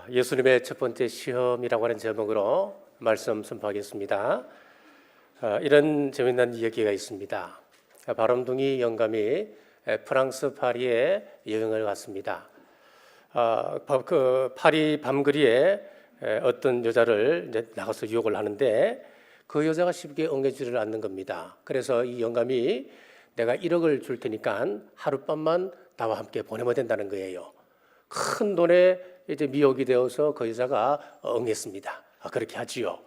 예수님의 첫 번째 시험이라고 하는 제목으로 말씀 선포하겠습니다. 이런 재미난 이야기가 있습니다. 바람둥이 영감이 프랑스 파리에 여행을 갔습니다. 그 파리 밤거리에 어떤 여자를 이제 나가서 유혹을 하는데 그 여자가 쉽게 엉겨지를 않는 겁니다. 그래서 이 영감이 내가 1억을 줄 테니까 하룻밤만 나와 함께 보내면 된다는 거예요. 큰 돈에 이제 미혹이 되어서 그 여자가 응했습니다. 그렇게 하지요.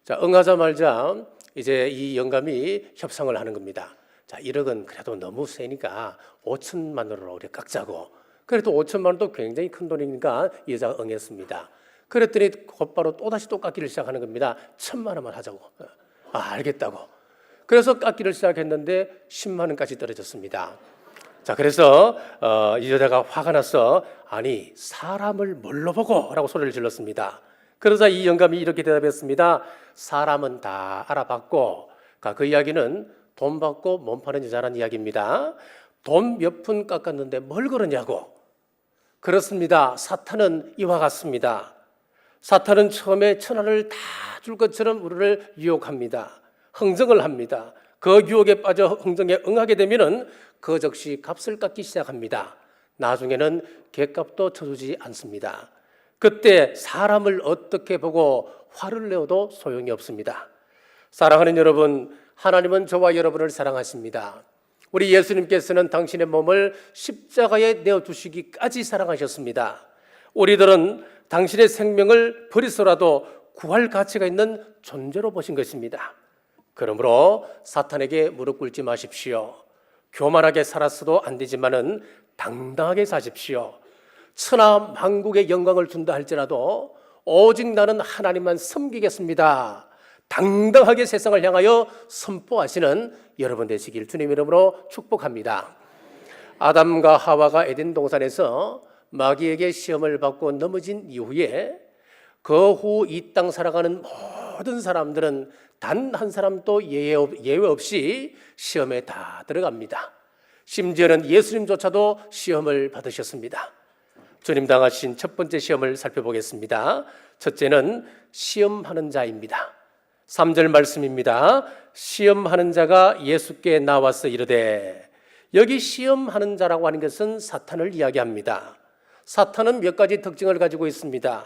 자, 응하자마자 이제 이 영감이 협상을 하는 겁니다. 자, 1억은 그래도 너무 세니까 5천만 원으로 우리 깎자고. 그래도 5천만 원도 굉장히 큰 돈이니까 이 여자가 응했습니다. 그랬더니 곧바로 또다시 또 깎기를 시작하는 겁니다. 1,000만 원만 하자고. 알겠다고. 그래서 깎기를 시작했는데 10만 원까지 떨어졌습니다. 자, 그래서 이 여자가 화가 나서 아니 사람을 뭘로 보고? 라고 소리를 질렀습니다. 그러자 이 영감이 이렇게 대답했습니다. 사람은 다 알아봤고, 그 이야기는 돈 받고 몸 파는 여자라는 이야기입니다. 돈 몇 푼 깎았는데 뭘 그러냐고. 그렇습니다. 사탄은 이와 같습니다. 사탄은 처음에 천하를 다 줄 것처럼 우리를 유혹합니다. 흥정을 합니다. 그 유혹에 빠져 흥정에 응하게 되면은 그 즉시 값을 깎기 시작합니다. 나중에는 객값도 쳐주지 않습니다. 그때 사람을 어떻게 보고 화를 내어도 소용이 없습니다. 사랑하는 여러분, 하나님은 저와 여러분을 사랑하십니다. 우리 예수님께서는 당신의 몸을 십자가에 내어주시기까지 사랑하셨습니다. 우리들은 당신의 생명을 버리서라도 구할 가치가 있는 존재로 보신 것입니다. 그러므로 사탄에게 무릎 꿇지 마십시오. 교만하게 살았어도 안 되지만은 당당하게 사십시오. 천하 만국의 영광을 준다 할지라도 오직 나는 하나님만 섬기겠습니다. 당당하게 세상을 향하여 선포하시는 여러분 되시길 주님 이름으로 축복합니다. 아담과 하와가 에덴 동산에서 마귀에게 시험을 받고 넘어진 이후에 그 후 이 땅 살아가는 모든 사람들은 단 한 사람도 예외 없이 시험에 다 들어갑니다. 심지어는 예수님조차도 시험을 받으셨습니다. 주님 당하신 첫 번째 시험을 살펴보겠습니다. 첫째는 시험하는 자입니다. 3절 말씀입니다. 시험하는 자가 예수께 나와서 이르되, 여기 시험하는 자라고 하는 것은 사탄을 이야기합니다. 사탄은 몇 가지 특징을 가지고 있습니다.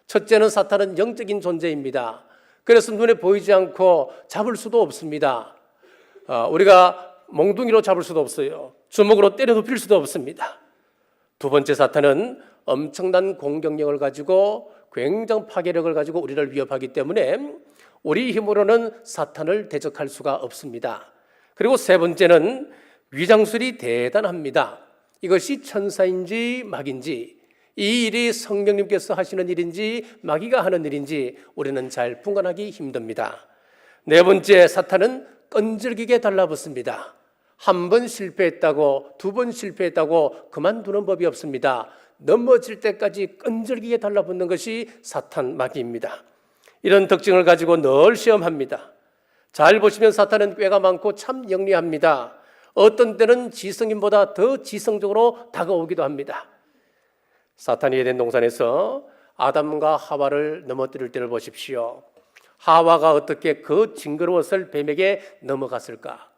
첫째는 사탄은 영적인 존재입니다. 그래서 눈에 보이지 않고 잡을 수도 없습니다. 우리가 몽둥이로 잡을 수도 없어요. 주먹으로 때려 눕힐 수도 없습니다. 두 번째, 사탄은 엄청난 공격력을 가지고 굉장한 파괴력을 가지고 우리를 위협하기 때문에 우리 힘으로는 사탄을 대적할 수가 없습니다. 그리고 세 번째는 위장술이 대단합니다. 이것이 천사인지 마귀인지, 이 일이 성령님께서 하시는 일인지 마귀가 하는 일인지 우리는 잘 분간하기 힘듭니다. 네 번째, 사탄은 끈질기게 달라붙습니다. 한 번 실패했다고, 두 번 실패했다고 그만두는 법이 없습니다. 넘어질 때까지 끈질기게 달라붙는 것이 사탄 마귀입니다. 이런 특징을 가지고 늘 시험합니다. 잘 보시면 사탄은 꾀가 많고 참 영리합니다. 어떤 때는 지성인보다 더 지성적으로 다가오기도 합니다. 사탄이 에덴 동산에서 아담과 하와를 넘어뜨릴 때를 보십시오. 하와가 어떻게 그 징그러웠을 뱀에게 넘어갔을까?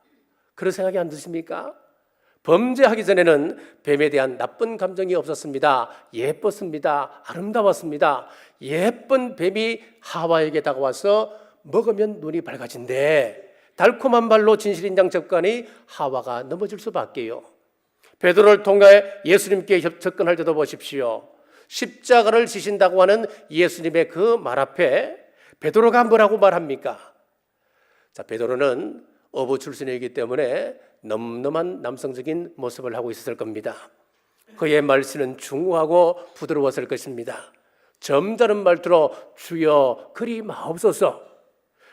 그런 생각이 안 드십니까? 범죄하기 전에는 뱀에 대한 나쁜 감정이 없었습니다. 예뻤습니다. 아름다웠습니다. 예쁜 뱀이 하와에게 다가와서 먹으면 눈이 밝아진대. 달콤한 말로 진실인장 접근이 하와가 넘어질 수밖에요. 베드로를 통해 예수님께 접근할 때도 보십시오. 십자가를 지신다고 하는 예수님의 그 말 앞에 베드로가 뭐라고 말합니까? 자, 베드로는 어부 출신이기 때문에 넘넘한 남성적인 모습을 하고 있었을 겁니다. 그의 말씀은 중후하고 부드러웠을 것입니다. 점잖은 말투로 주여 그리 마옵소서.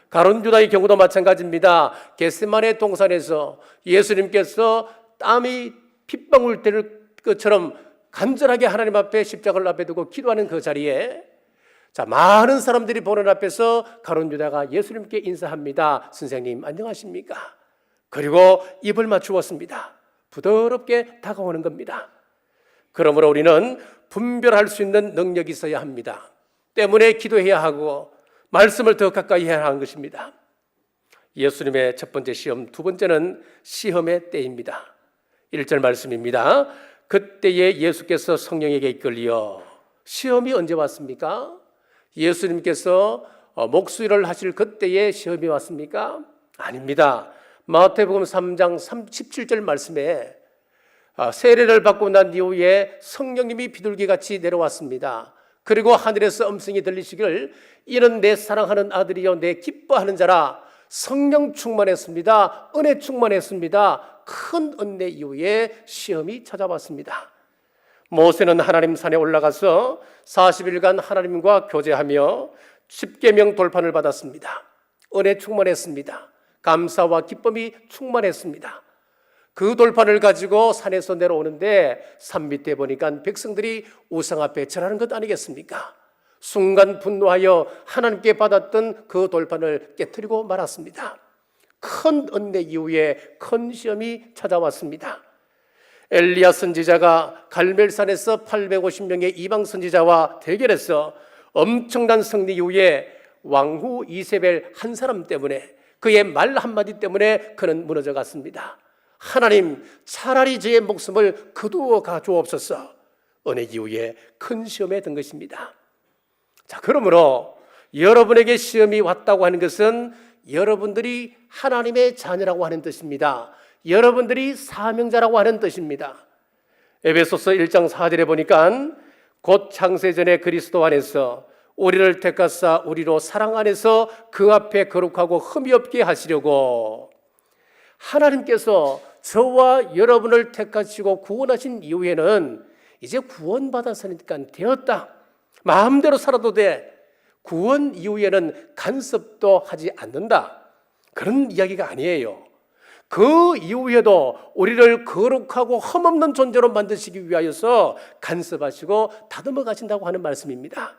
가룟 유다의 경우도 마찬가지입니다. 겟세마네 동산에서 예수님께서 땀이 핏방울 때릴 것처럼 간절하게 하나님 앞에 십자가를 앞에 두고 기도하는 그 자리에 자, 많은 사람들이 보는 앞에서 가룟 유다가 예수님께 인사합니다. 선생님 안녕하십니까? 그리고 입을 맞추었습니다. 부드럽게 다가오는 겁니다. 그러므로 우리는 분별할 수 있는 능력이 있어야 합니다. 때문에 기도해야 하고 말씀을 더 가까이 해야 하는 것입니다. 예수님의 첫 번째 시험, 두 번째는 시험의 때입니다. 1절 말씀입니다. 그때에 예수께서 성령에게 이끌려. 시험이 언제 왔습니까? 예수님께서 목수일을 하실 그때에 시험이 왔습니까? 아닙니다. 마태복음 3장 17절 말씀에 세례를 받고 난 이후에 성령님이 비둘기같이 내려왔습니다. 그리고 하늘에서 음성이 들리시기를 이는 내 사랑하는 아들이요 내 기뻐하는 자라. 성령 충만했습니다. 은혜 충만했습니다. 큰 은혜 이후에 시험이 찾아왔습니다. 모세는 하나님 산에 올라가서 40일간 하나님과 교제하며 십계명 돌판을 받았습니다. 은혜 충만했습니다. 감사와 기쁨이 충만했습니다. 그 돌판을 가지고 산에서 내려오는데 산 밑에 보니까 백성들이 우상 앞에 절하는 것 아니겠습니까? 순간 분노하여 하나님께 받았던 그 돌판을 깨뜨리고 말았습니다. 큰 은혜 이후에 큰 시험이 찾아왔습니다. 엘리야 선지자가 갈멜산에서 850명의 이방 선지자와 대결해서 엄청난 승리 이후에 왕후 이세벨 한 사람 때문에, 그의 말 한마디 때문에 그는 무너져 갔습니다. 하나님, 차라리 저의 목숨을 거두어 가주옵소서. 은혜 이후에 큰 시험에 든 것입니다. 자, 그러므로 여러분에게 시험이 왔다고 하는 것은 여러분들이 하나님의 자녀라고 하는 뜻입니다. 여러분들이 사명자라고 하는 뜻입니다. 에베소서 1장 4절에 보니까 곧 창세전에 그리스도 안에서 우리를 택하사 우리로 사랑 안에서 그 앞에 거룩하고 흠이 없게 하시려고. 하나님께서 저와 여러분을 택하시고 구원하신 이후에는 이제 구원받았으니까 되었다, 마음대로 살아도 돼, 구원 이후에는 간섭도 하지 않는다, 그런 이야기가 아니에요. 그 이후에도 우리를 거룩하고 흠없는 존재로 만드시기 위하여서 간섭하시고 다듬어 가신다고 하는 말씀입니다.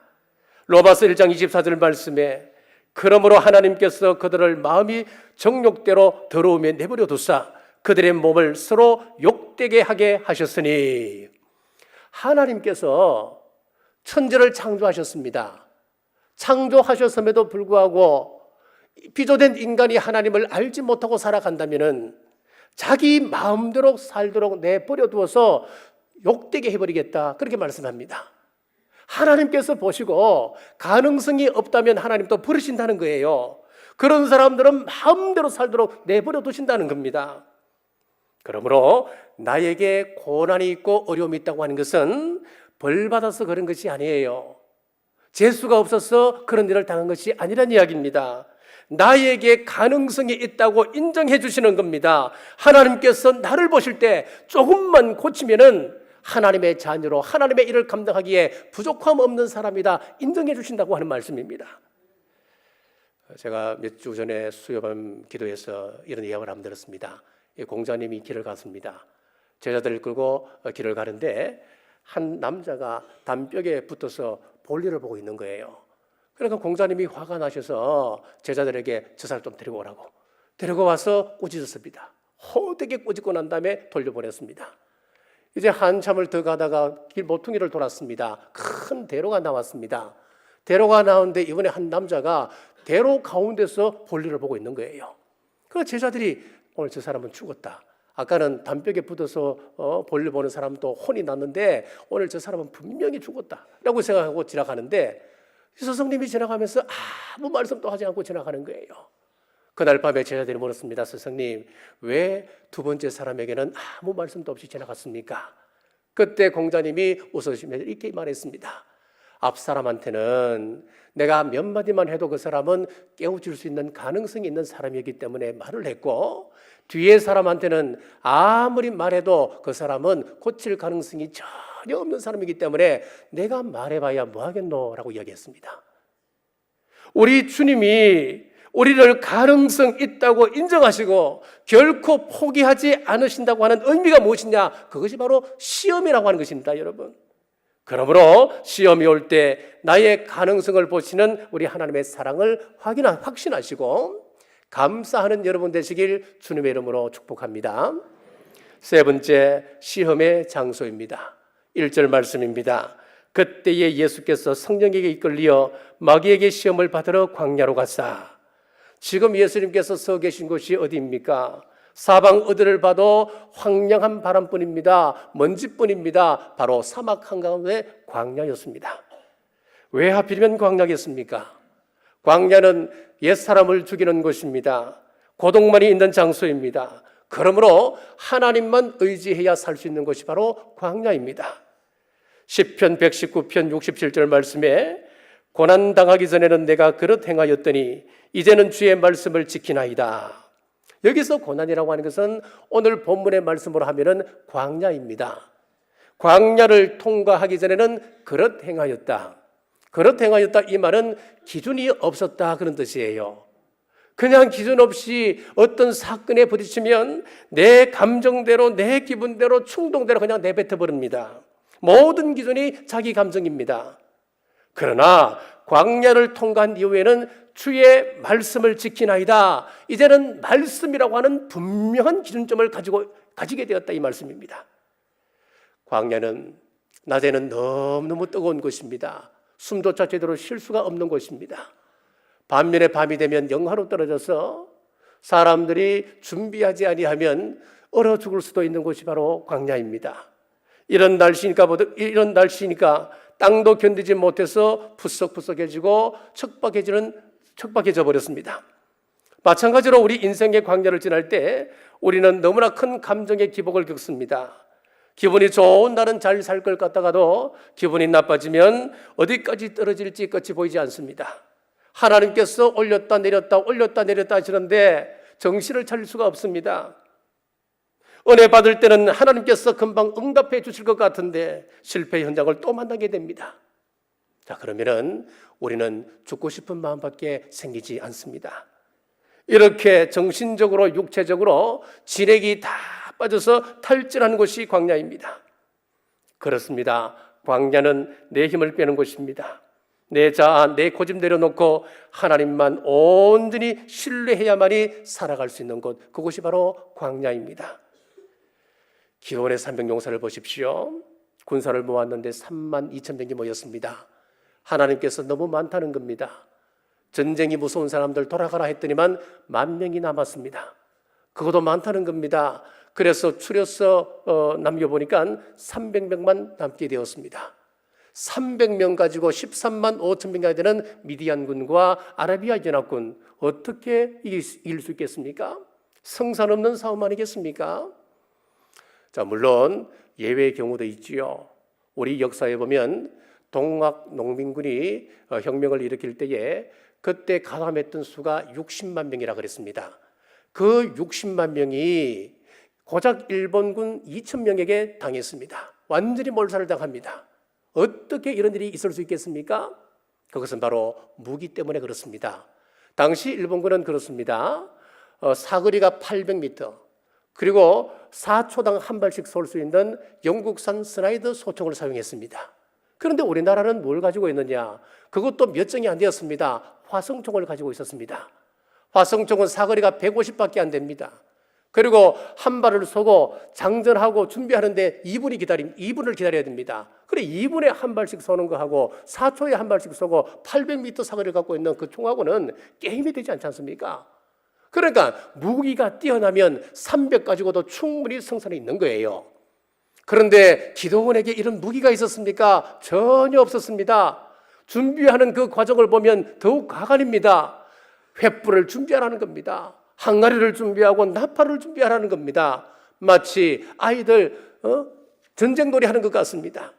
로마서 1장 24절 말씀에 그러므로 하나님께서 그들을 마음이 정욕대로 더러움에 내버려 두사 그들의 몸을 서로 욕되게 하게 하셨으니. 하나님께서 천지를 창조하셨습니다. 창조하셨음에도 불구하고 피조된 인간이 하나님을 알지 못하고 살아간다면 자기 마음대로 살도록 내버려 두어서 욕되게 해버리겠다, 그렇게 말씀합니다. 하나님께서 보시고 가능성이 없다면 하나님 또 버리신다는 거예요. 그런 사람들은 마음대로 살도록 내버려 두신다는 겁니다. 그러므로 나에게 고난이 있고 어려움이 있다고 하는 것은 벌 받아서 그런 것이 아니에요. 재수가 없어서 그런 일을 당한 것이 아니란 이야기입니다. 나에게 가능성이 있다고 인정해 주시는 겁니다. 하나님께서 나를 보실 때 조금만 고치면은 하나님의 자녀로 하나님의 일을 감당하기에 부족함 없는 사람이다 인정해 주신다고 하는 말씀입니다. 제가 몇 주 전에 수요밤 기도에서 이런 이야기를 한번 들었습니다. 공자님이 길을 갔습니다. 제자들을 끌고 길을 가는데 한 남자가 담벼락에 붙어서 볼일을 보고 있는 거예요. 그러니까 공자님이 화가 나셔서 제자들에게 저 사람 좀 데리고 오라고 데리고 와서 꾸짖었습니다. 호되게 꾸짖고 난 다음에 돌려보냈습니다. 이제 한참을 더 가다가 길 모퉁이를 돌았습니다. 큰 대로가 나왔습니다. 대로가 나오는데 이번에 한 남자가 대로 가운데서 볼일을 보고 있는 거예요. 그래서 제자들이 오늘 저 사람은 죽었다. 아까는 담벼락에 붙어서 볼일 보는 사람도 혼이 났는데 오늘 저 사람은 분명히 죽었다 라고 생각하고 지나가는데 스승님이 지나가면서 아무 말씀도 하지 않고 지나가는 거예요. 그날 밤에 제자들이 물었습니다. 스승님, 왜 두 번째 사람에게는 아무 말씀도 없이 지나갔습니까? 그때 공자님이 웃으시면서 이렇게 말했습니다. 앞 사람한테는 내가 몇 마디만 해도 그 사람은 깨우칠 수 있는 가능성이 있는 사람이기 때문에 말을 했고, 뒤에 사람한테는 아무리 말해도 그 사람은 고칠 가능성이 전혀 없는 사람이기 때문에 내가 말해봐야 뭐하겠노? 라고 이야기했습니다. 우리 주님이 우리를 가능성 있다고 인정하시고 결코 포기하지 않으신다고 하는 의미가 무엇이냐? 그것이 바로 시험이라고 하는 것입니다, 여러분. 그러므로 시험이 올 때 나의 가능성을 보시는 우리 하나님의 사랑을 확신하시고 감사하는 여러분 되시길 주님의 이름으로 축복합니다. 세 번째, 시험의 장소입니다. 1절 말씀입니다. 그때에 예수께서 성령에게 이끌려 마귀에게 시험을 받으러 광야로 갔사. 지금 예수님께서 서 계신 곳이 어디입니까? 사방 어디를 봐도 황량한 바람뿐입니다. 먼지뿐입니다. 바로 사막 한가운데 광야였습니다. 왜 하필이면 광야겠습니까? 광야는 옛사람을 죽이는 곳입니다. 고독만이 있는 장소입니다. 그러므로 하나님만 의지해야 살 수 있는 곳이 바로 광야입니다. 시편 119편 67절 말씀에 고난당하기 전에는 내가 그릇 행하였더니 이제는 주의 말씀을 지키나이다. 여기서 고난이라고 하는 것은 오늘 본문의 말씀으로 하면은 광야입니다. 광야를 통과하기 전에는 그릇 행하였다. 그릇 행하였다 이 말은 기준이 없었다 그런 뜻이에요. 그냥 기준 없이 어떤 사건에 부딪히면 내 감정대로 내 기분대로 충동대로 그냥 내뱉어 버립니다. 모든 기준이 자기 감정입니다. 그러나 광야를 통과한 이후에는 주의 말씀을 지키나이다. 이제는 말씀이라고 하는 분명한 기준점을 가지게 되었다 이 말씀입니다. 광야는 낮에는 너무너무 뜨거운 곳입니다. 숨조차 제대로 쉴 수가 없는 곳입니다. 반면에 밤이 되면 영하로 떨어져서 사람들이 준비하지 아니하면 얼어 죽을 수도 있는 곳이 바로 광야입니다. 이런 날씨니까 땅도 견디지 못해서 푸석푸석해지고 척박해져 버렸습니다. 마찬가지로 우리 인생의 광야를 지날 때 우리는 너무나 큰 감정의 기복을 겪습니다. 기분이 좋은 날은 잘 살 것 같다가도 기분이 나빠지면 어디까지 떨어질지 끝이 보이지 않습니다. 하나님께서 올렸다 내렸다 하시는데 정신을 차릴 수가 없습니다. 은혜 받을 때는 하나님께서 금방 응답해 주실 것 같은데 실패 현장을 또 만나게 됩니다. 자, 그러면은 우리는 죽고 싶은 마음밖에 생기지 않습니다. 이렇게 정신적으로 육체적으로 진액이 다 빠져서 탈진하는 곳이 광야입니다. 그렇습니다. 광야는 내 힘을 빼는 곳입니다. 내 자아, 내 고집 내려놓고 하나님만 온전히 신뢰해야만이 살아갈 수 있는 곳, 그곳이 바로 광야입니다. 기도원의 300용사를 보십시오. 군사를 모았는데 32,000명이 모였습니다. 하나님께서 너무 많다는 겁니다. 전쟁이 무서운 사람들 돌아가라 했더니만 10,000명이 남았습니다. 그것도 많다는 겁니다. 그래서 추려서 남겨보니까 300명만 남게 되었습니다. 300명 가지고 13만 5천 명이 되는 미디안군과 아라비아 연합군, 어떻게 이길 수 있겠습니까? 성산 없는 싸움 아니겠습니까? 자, 물론 예외의 경우도 있지요. 우리 역사에 보면 동학 농민군이 혁명을 일으킬 때에 그때 가담했던 수가 60만 명이라 그랬습니다. 그 60만 명이 고작 일본군 2,000명에게 당했습니다. 완전히 몰살을 당합니다. 어떻게 이런 일이 있을 수 있겠습니까? 그것은 바로 무기 때문에 그렇습니다. 당시 일본군은 그렇습니다. 사거리가 800m, 그리고 4초당 한 발씩 쏠 수 있는 영국산 스나이드 소총을 사용했습니다. 그런데 우리나라는 뭘 가지고 있느냐? 그것도 몇 정이 안 되었습니다. 화성총을 가지고 있었습니다. 화성총은 사거리가 150밖에 안 됩니다. 그리고 한 발을 쏘고 장전하고 준비하는데 2분을 기다려야 됩니다. 그래 2분에 한 발씩 쏘는 거하고 4초에 한 발씩 쏘고 800m 사거리를 갖고 있는 그 총하고는 게임이 되지 않지 않습니까? 그러니까 무기가 뛰어나면 300 가지고도 충분히 성산에 있는 거예요. 그런데 기도원에게 이런 무기가 있었습니까? 전혀 없었습니다. 준비하는 그 과정을 보면 더욱 가관입니다. 횃불을 준비하라는 겁니다. 항아리를 준비하고 나팔을 준비하라는 겁니다. 마치 아이들 전쟁놀이 하는 것 같습니다.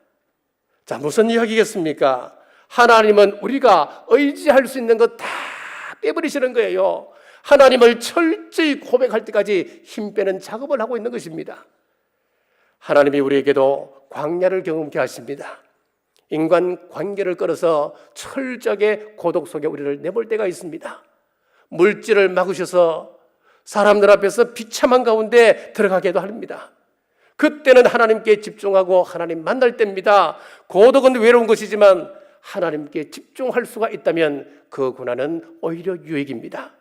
자, 무슨 이야기겠습니까? 하나님은 우리가 의지할 수 있는 것 다 빼버리시는 거예요. 하나님을 철저히 고백할 때까지 힘 빼는 작업을 하고 있는 것입니다. 하나님이 우리에게도 광야를 경험케 하십니다. 인간 관계를 끌어서 철저하게 고독 속에 우리를 내볼 때가 있습니다. 물질을 막으셔서 사람들 앞에서 비참한 가운데 들어가게도 합니다. 그때는 하나님께 집중하고 하나님 만날 때입니다. 고독은 외로운 것이지만 하나님께 집중할 수가 있다면 그 고난은 오히려 유익입니다.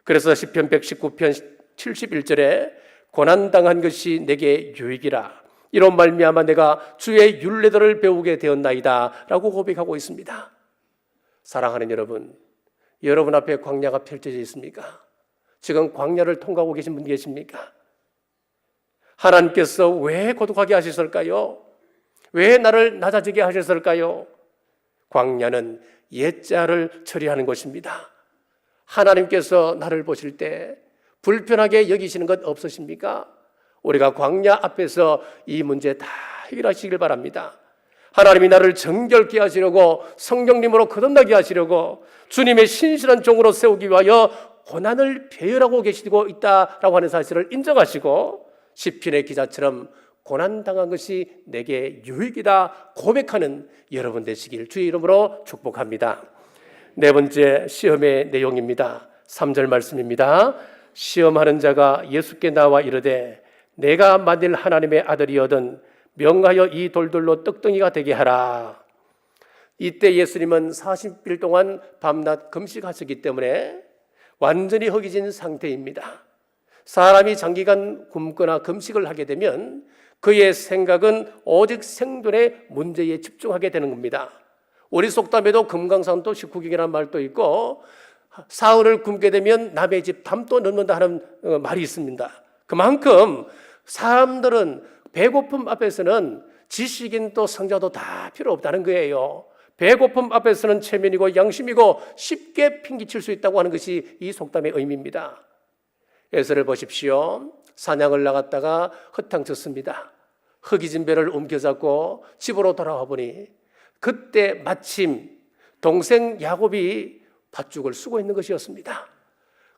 그래서 시편 119편 71절에 고난당한 것이 내게 유익이라, 이런 말미암아 내가 주의 율례들을 배우게 되었나이다 라고 고백하고 있습니다. 사랑하는 여러분, 여러분 앞에 광야가 펼쳐져 있습니까? 지금 광야를 통과하고 계신 분 계십니까? 하나님께서 왜 고독하게 하셨을까요? 왜 나를 낮아지게 하셨을까요? 광야는 옛자를 처리하는 것입니다. 하나님께서 나를 보실 때 불편하게 여기시는 것 없으십니까? 우리가 광야 앞에서 이 문제 다 해결하시길 바랍니다. 하나님이 나를 정결케 하시려고 성령님으로 거듭나게 하시려고 주님의 신실한 종으로 세우기 위하여 고난을 배열하고 계시고 있다라고 하는 사실을 인정하시고 시편의 기자처럼 고난당한 것이 내게 유익이다 고백하는 여러분 되시길 주의 이름으로 축복합니다. 네 번째 시험의 내용입니다. 3절 말씀입니다. 시험하는 자가 예수께 나와 이르되 내가 만일 하나님의 아들이거든 명하여 이 돌들로 떡덩이가 되게 하라. 이때 예수님은 40일 동안 밤낮 금식하셨기 때문에 완전히 허기진 상태입니다. 사람이 장기간 굶거나 금식을 하게 되면 그의 생각은 오직 생존의 문제에 집중하게 되는 겁니다. 우리 속담에도 금강산도 식후경이라는 말도 있고 사흘을 굶게 되면 남의 집 담도 넣는다 하는 말이 있습니다. 그만큼 사람들은 배고픔 앞에서는 지식인 또 성자도 다 필요 없다는 거예요. 배고픔 앞에서는 체면이고 양심이고 쉽게 핑계칠 수 있다고 하는 것이 이 속담의 의미입니다. 에서를 보십시오. 사냥을 나갔다가 허탕쳤습니다. 흙이진 배를 움켜잡고 집으로 돌아와 보니 그때 마침 동생 야곱이 팥죽을 쓰고 있는 것이었습니다.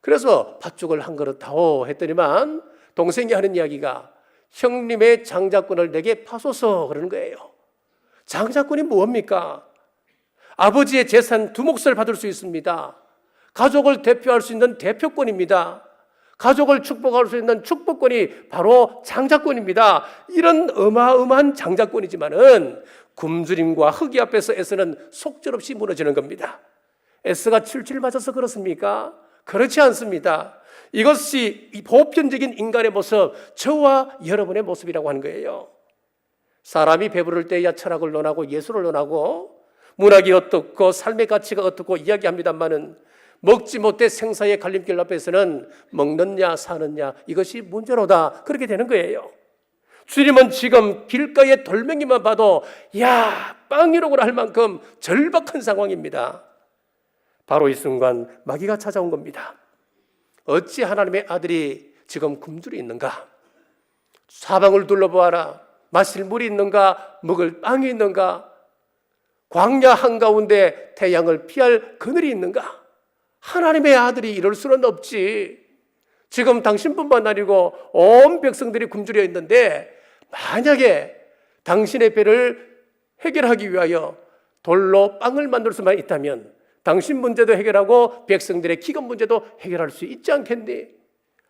그래서 팥죽을 한 그릇 다오 했더니만 동생이 하는 이야기가 형님의 장자권을 내게 파소서 그러는 거예요. 장자권이 뭡니까? 아버지의 재산 두 몫을 받을 수 있습니다. 가족을 대표할 수 있는 대표권입니다. 가족을 축복할 수 있는 축복권이 바로 장자권입니다. 이런 어마어마한 장자권이지만은 굶주림과 흑이 앞에서 에서는 속절없이 무너지는 겁니다. 에서가 칠칠 맞아서 그렇습니까? 그렇지 않습니다. 이것이 보편적인 인간의 모습, 저와 여러분의 모습이라고 하는 거예요. 사람이 배부를 때야 철학을 논하고 예술을 논하고 문학이 어떻고 삶의 가치가 어떻고 이야기합니다만은 먹지 못해 생사의 갈림길 앞에서는 먹느냐 사느냐 이것이 문제로다 그렇게 되는 거예요. 주님은 지금 길가의 돌멩이만 봐도 야 빵이로구나 할 만큼 절박한 상황입니다. 바로 이 순간 마귀가 찾아온 겁니다. 어찌 하나님의 아들이 지금 굶주려 있는가? 사방을 둘러보아라. 마실 물이 있는가? 먹을 빵이 있는가? 광야 한가운데 태양을 피할 그늘이 있는가? 하나님의 아들이 이럴 수는 없지. 지금 당신뿐만 아니고 온 백성들이 굶주려 있는데 만약에 당신의 배를 해결하기 위하여 돌로 빵을 만들 수만 있다면 당신 문제도 해결하고 백성들의 기근 문제도 해결할 수 있지 않겠니?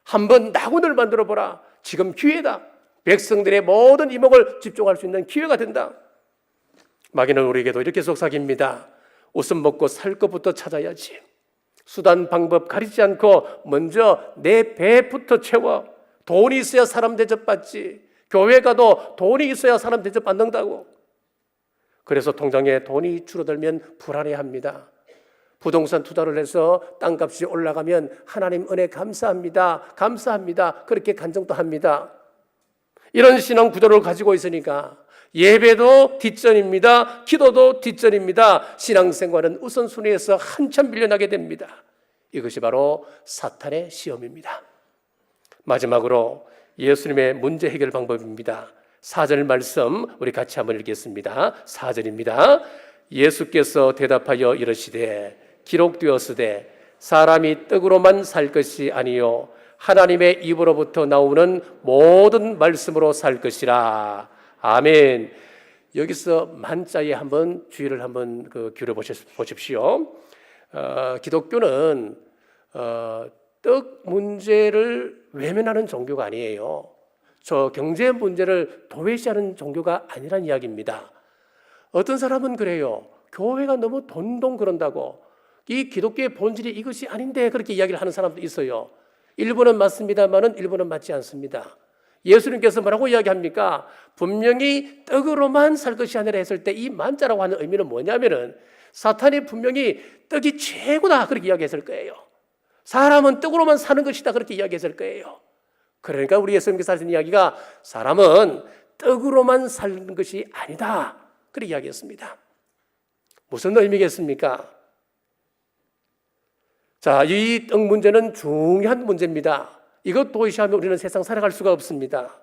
한번 낙원을 만들어 보라. 지금 기회다. 백성들의 모든 이목을 집중할 수 있는 기회가 된다. 마귀는 우리에게도 이렇게 속삭입니다. 우선 먹고 살 것부터 찾아야지. 수단 방법 가리지 않고 먼저 내 배부터 채워. 돈이 있어야 사람 대접받지. 교회 가도 돈이 있어야 사람 대접받는다고. 그래서 통장에 돈이 줄어들면 불안해합니다. 부동산 투자를 해서 땅값이 올라가면 하나님 은혜 감사합니다. 감사합니다. 그렇게 간증도 합니다. 이런 신앙 구조를 가지고 있으니까 예배도 뒷전입니다. 기도도 뒷전입니다. 신앙생활은 우선순위에서 한참 밀려나게 됩니다. 이것이 바로 사탄의 시험입니다. 마지막으로 예수님의 문제 해결 방법입니다. 4절 말씀 우리 같이 한번 읽겠습니다. 4절입니다. 예수께서 대답하여 이르시되 기록되었으되 사람이 떡으로만 살 것이 아니요 하나님의 입으로부터 나오는 모든 말씀으로 살 것이라. 아멘. 여기서 만자에 한번 주의를 한번 기울여 보십시오. 기독교는 떡 문제를 외면하는 종교가 아니에요. 저 경제 문제를 도외시하는 종교가 아니란 이야기입니다. 어떤 사람은 그래요. 교회가 너무 돈돈 그런다고. 이 기독교의 본질이 이것이 아닌데 그렇게 이야기를 하는 사람도 있어요. 일부는 맞습니다만은 일부는 맞지 않습니다. 예수님께서 뭐라고 이야기합니까? 분명히 떡으로만 살 것이 아니라 했을 때 이 만자라고 하는 의미는 뭐냐면은 사탄이 분명히 떡이 최고다 그렇게 이야기했을 거예요. 사람은 떡으로만 사는 것이다 그렇게 이야기했을 거예요. 그러니까 우리 예수님께서 하신 이야기가 사람은 떡으로만 사는 것이 아니다 그렇게 이야기했습니다. 무슨 의미겠습니까? 자, 이 떡 문제는 중요한 문제입니다. 이것 도외시하면 우리는 세상 살아갈 수가 없습니다.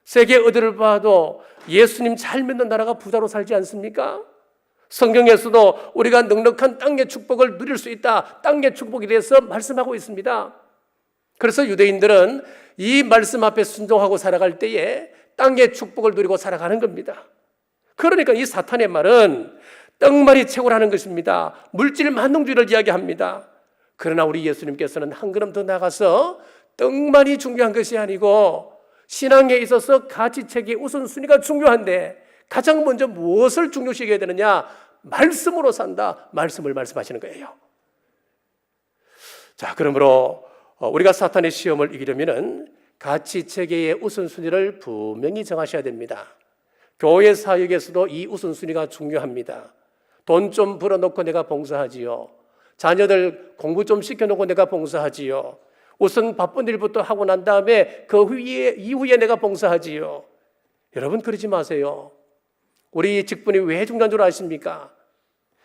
세계 어디를 봐도 예수님 잘 믿는 나라가 부자로 살지 않습니까? 성경에서도 우리가 넉넉한 땅의 축복을 누릴 수 있다. 땅의 축복에 대해서 말씀하고 있습니다. 그래서 유대인들은 이 말씀 앞에 순종하고 살아갈 때에 땅의 축복을 누리고 살아가는 겁니다. 그러니까 이 사탄의 말은 떡말이 최고라는 것입니다. 물질 만능주의를 이야기합니다. 그러나 우리 예수님께서는 한 걸음 더 나가서 떡만이 중요한 것이 아니고 신앙에 있어서 가치체계 우선순위가 중요한데 가장 먼저 무엇을 중요시 여겨야 되느냐? 말씀으로 산다. 말씀을 말씀하시는 거예요. 자, 그러므로 우리가 사탄의 시험을 이기려면 가치체계의 우선순위를 분명히 정하셔야 됩니다. 교회 사역에서도 이 우선순위가 중요합니다. 돈 좀 벌어놓고 내가 봉사하지요. 자녀들 공부 좀 시켜놓고 내가 봉사하지요. 우선 바쁜 일부터 하고 난 다음에 이후에 내가 봉사하지요. 여러분 그러지 마세요. 우리 직분이 왜 중요한 줄 아십니까?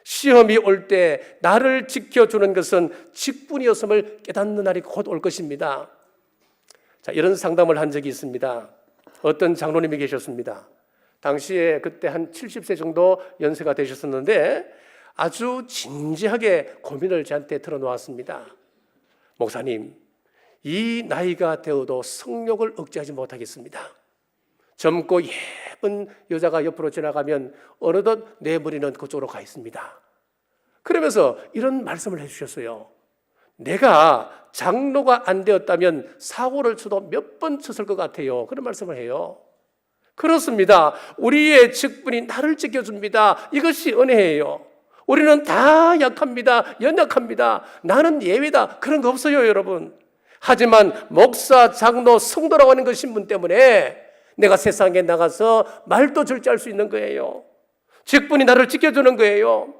시험이 올 때 나를 지켜주는 것은 직분이었음을 깨닫는 날이 곧 올 것입니다. 자, 이런 상담을 한 적이 있습니다. 어떤 장로님이 계셨습니다. 당시에 그때 한 70세 정도 연세가 되셨었는데 아주 진지하게 고민을 저한테 털어놓았습니다. 목사님, 이 나이가 되어도 성욕을 억제하지 못하겠습니다. 젊고 예쁜 여자가 옆으로 지나가면 어느덧 내 머리는 그쪽으로 가 있습니다. 그러면서 이런 말씀을 해주셨어요. 내가 장로가 안 되었다면 사고를 쳐도 몇 번 쳤을 것 같아요. 그런 말씀을 해요. 그렇습니다. 우리의 직분이 나를 지켜줍니다. 이것이 은혜예요. 우리는 다 약합니다. 연약합니다. 나는 예외다. 그런 거 없어요, 여러분. 하지만 목사, 장로, 성도라고 하는 그 신분 때문에 내가 세상에 나가서 말도 절제할 수 있는 거예요. 직분이 나를 지켜주는 거예요.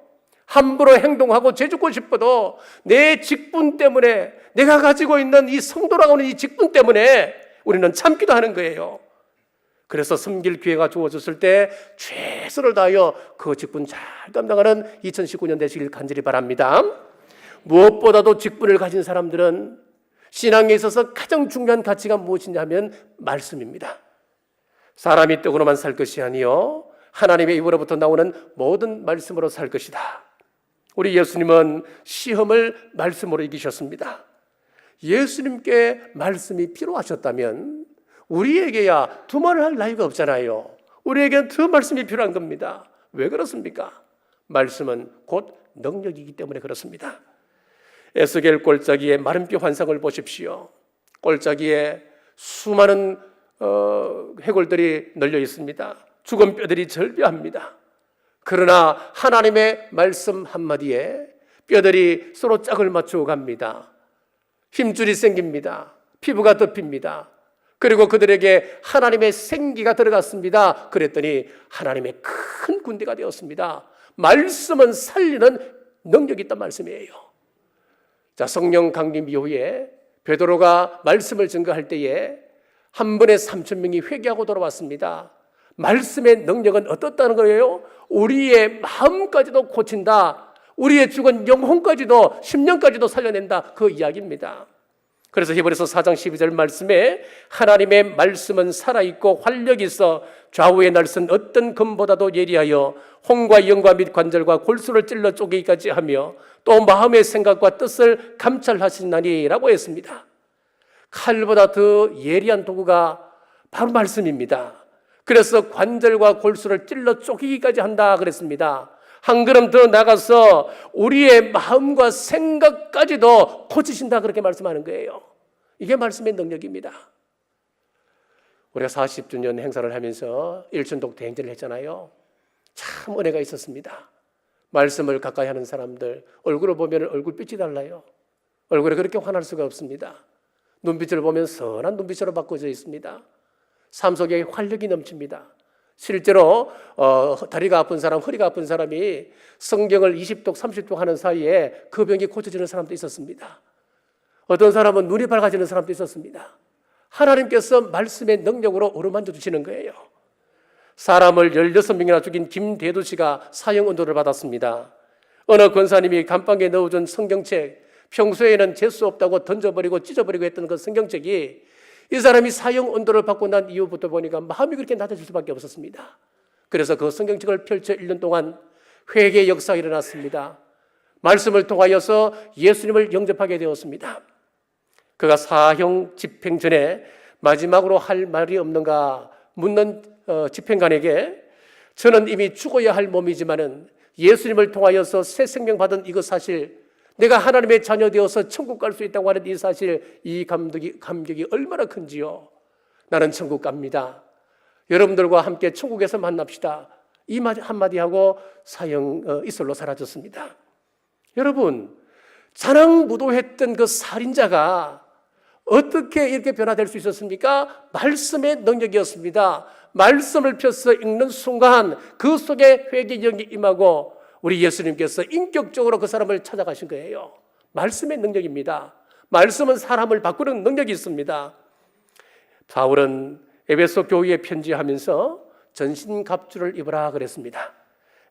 함부로 행동하고 죄짓고 싶어도 내 직분 때문에, 내가 가지고 있는 이 성도라고 하는 이 직분 때문에 우리는 참기도 하는 거예요. 그래서 섬길 기회가 주어졌을 때 최선을 다하여 그 직분 잘 감당하는 2019년 되시길 간절히 바랍니다. 무엇보다도 직분을 가진 사람들은 신앙에 있어서 가장 중요한 가치가 무엇이냐 하면 말씀입니다. 사람이 떡으로만 살 것이 아니요 하나님의 입으로부터 나오는 모든 말씀으로 살 것이다. 우리 예수님은 시험을 말씀으로 이기셨습니다. 예수님께 말씀이 필요하셨다면 우리에게야 두말을 할 나이가 없잖아요. 우리에게는 더 말씀이 필요한 겁니다. 왜 그렇습니까? 말씀은 곧 능력이기 때문에 그렇습니다. 에스겔 골짜기의 마른 뼈 환상을 보십시오. 골짜기에 수많은 해골들이 널려 있습니다. 죽은 뼈들이 절벽합니다. 그러나 하나님의 말씀 한마디에 뼈들이 서로 짝을 맞추어 갑니다. 힘줄이 생깁니다. 피부가 덮입니다. 그리고 그들에게 하나님의 생기가 들어갔습니다. 그랬더니 하나님의 큰 군대가 되었습니다. 말씀은 살리는 능력이 있단 말씀이에요. 자, 성령 강림 이후에 베드로가 말씀을 증거할 때에 한 번에 3,000명이 회개하고 돌아왔습니다. 말씀의 능력은 어떻다는 거예요? 우리의 마음까지도 고친다. 우리의 죽은 영혼까지도 심령까지도 살려낸다. 그 이야기입니다. 그래서 히브리서 4장 12절 말씀에 하나님의 말씀은 살아있고 활력이 있어 좌우의 날선 어떤 검보다도 예리하여 혼과 영과 및 관절과 골수를 찔러 쪼개기까지 하며 또 마음의 생각과 뜻을 감찰하시나니 라고 했습니다. 칼보다 더 예리한 도구가 바로 말씀입니다. 그래서 관절과 골수를 찔러 쪼개기까지 한다 그랬습니다. 한 걸음 더 나가서 우리의 마음과 생각까지도 고치신다 그렇게 말씀하는 거예요. 이게 말씀의 능력입니다. 우리가 40주년 행사를 하면서 일천독 대행진을 했잖아요. 참 은혜가 있었습니다. 말씀을 가까이 하는 사람들 얼굴을 보면 얼굴빛이 달라요. 얼굴에 그렇게 환할 수가 없습니다. 눈빛을 보면 선한 눈빛으로 바꿔져 있습니다. 삶 속에 활력이 넘칩니다. 실제로 다리가 아픈 사람, 허리가 아픈 사람이 성경을 20독, 30독 하는 사이에 그 병이 고쳐지는 사람도 있었습니다. 어떤 사람은 눈이 밝아지는 사람도 있었습니다. 하나님께서 말씀의 능력으로 어루만져 주시는 거예요. 사람을 16명이나 죽인 김대두 씨가 사형 언도를 받았습니다. 어느 권사님이 감방에 넣어준 성경책, 평소에는 재수 없다고 던져버리고 찢어버리고 했던 그 성경책이 이 사람이 사형 언도를 받고 난 이후부터 보니까 마음이 그렇게 낮아질 수밖에 없었습니다. 그래서 그 성경책을 펼쳐 1년 동안 회개의 역사가 일어났습니다. 말씀을 통하여서 예수님을 영접하게 되었습니다. 그가 사형 집행 전에 마지막으로 할 말이 없는가 묻는 집행관에게 저는 이미 죽어야 할 몸이지만은 예수님을 통하여서 새 생명 받은 이거 사실, 내가 하나님의 자녀 되어서 천국 갈 수 있다고 하는 이 사실, 이 감격이 얼마나 큰지요. 나는 천국 갑니다. 여러분들과 함께 천국에서 만납시다. 이 한마디 하고 사형 이슬로 사라졌습니다. 여러분, 자랑무도했던 그 살인자가 어떻게 이렇게 변화될 수 있었습니까? 말씀의 능력이었습니다. 말씀을 펴서 읽는 순간 그 속에 회개의 영이 임하고 우리 예수님께서 인격적으로 그 사람을 찾아가신 거예요. 말씀의 능력입니다. 말씀은 사람을 바꾸는 능력이 있습니다. 바울은 에베소 교회에 편지하면서 전신갑주를 입으라 그랬습니다.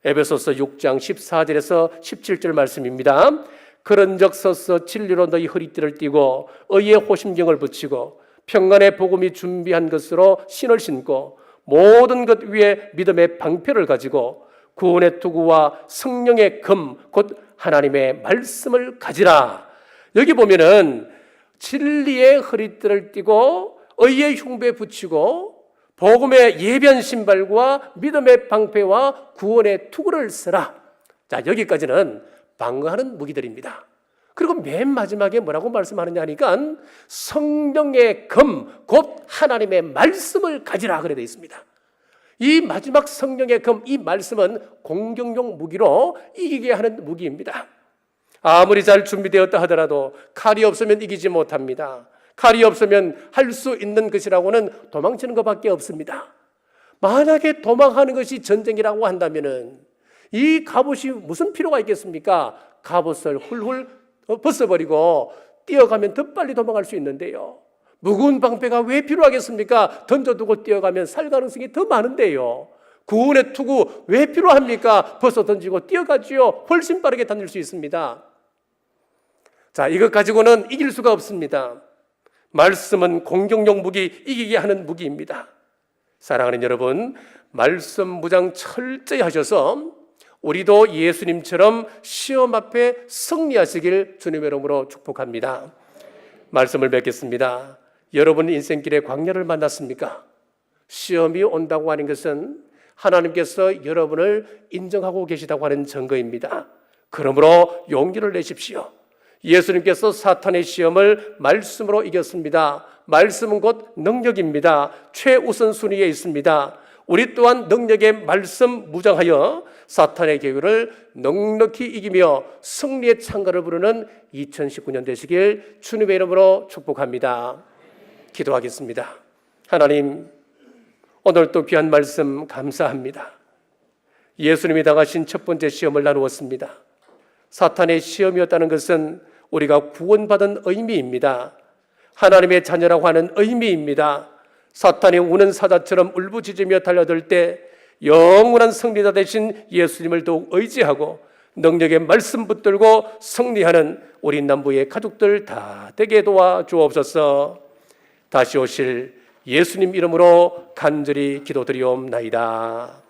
에베소서 6장 14절에서 17절 말씀입니다. 그런즉 서서 진리로 너희 허리띠를 띠고 의의 호심경을 붙이고 평안의 복음이 준비한 것으로 신을 신고 모든 것 위에 믿음의 방패를 가지고 구원의 투구와 성령의 금 곧 하나님의 말씀을 가지라. 여기 보면은 진리의 허리띠를 띠고 의의 흉배 붙이고 복음의 예비한 신발과 믿음의 방패와 구원의 투구를 쓰라. 자, 여기까지는 방어하는 무기들입니다. 그리고 맨 마지막에 뭐라고 말씀하느냐 하니까 성령의 금, 곧 하나님의 말씀을 가지라 그래 되어 있습니다. 이 마지막 성령의 금, 이 말씀은 공격용 무기로 이기게 하는 무기입니다. 아무리 잘 준비되었다 하더라도 칼이 없으면 이기지 못합니다. 칼이 없으면 할 수 있는 것이라고는 도망치는 것밖에 없습니다. 만약에 도망하는 것이 전쟁이라고 한다면은 이 갑옷이 무슨 필요가 있겠습니까? 갑옷을 훌훌 벗어버리고 뛰어가면 더 빨리 도망갈 수 있는데요. 무거운 방패가 왜 필요하겠습니까? 던져두고 뛰어가면 살 가능성이 더 많은데요. 구원의 투구 왜 필요합니까? 벗어 던지고 뛰어가지요. 훨씬 빠르게 다닐 수 있습니다. 자, 이것 가지고는 이길 수가 없습니다. 말씀은 공격용 무기, 이기게 하는 무기입니다. 사랑하는 여러분, 말씀 무장 철저히 하셔서 우리도 예수님처럼 시험 앞에 승리하시길 주님의 이름으로 축복합니다. 말씀을 맺겠습니다. 여러분 인생길에 광야를 만났습니까? 시험이 온다고 하는 것은 하나님께서 여러분을 인정하고 계시다고 하는 증거입니다. 그러므로 용기를 내십시오. 예수님께서 사탄의 시험을 말씀으로 이겼습니다. 말씀은 곧 능력입니다. 최우선순위에 있습니다. 우리 또한 능력의 말씀 무장하여 사탄의 계획을 넉넉히 이기며 승리의 창가를 부르는 2019년 되시길 주님의 이름으로 축복합니다. 기도하겠습니다. 하나님, 오늘 또 귀한 말씀 감사합니다. 예수님이 당하신 첫 번째 시험을 나누었습니다. 사탄의 시험이었다는 것은 우리가 구원받은 의미입니다. 하나님의 자녀라고 하는 의미입니다. 사탄이 우는 사자처럼 울부짖으며 달려들 때 영원한 승리자 되신 예수님을 더욱 의지하고 능력의 말씀 붙들고 승리하는 우리 남부의 가족들 다 되게 도와주옵소서. 다시 오실 예수님 이름으로 간절히 기도드리옵나이다.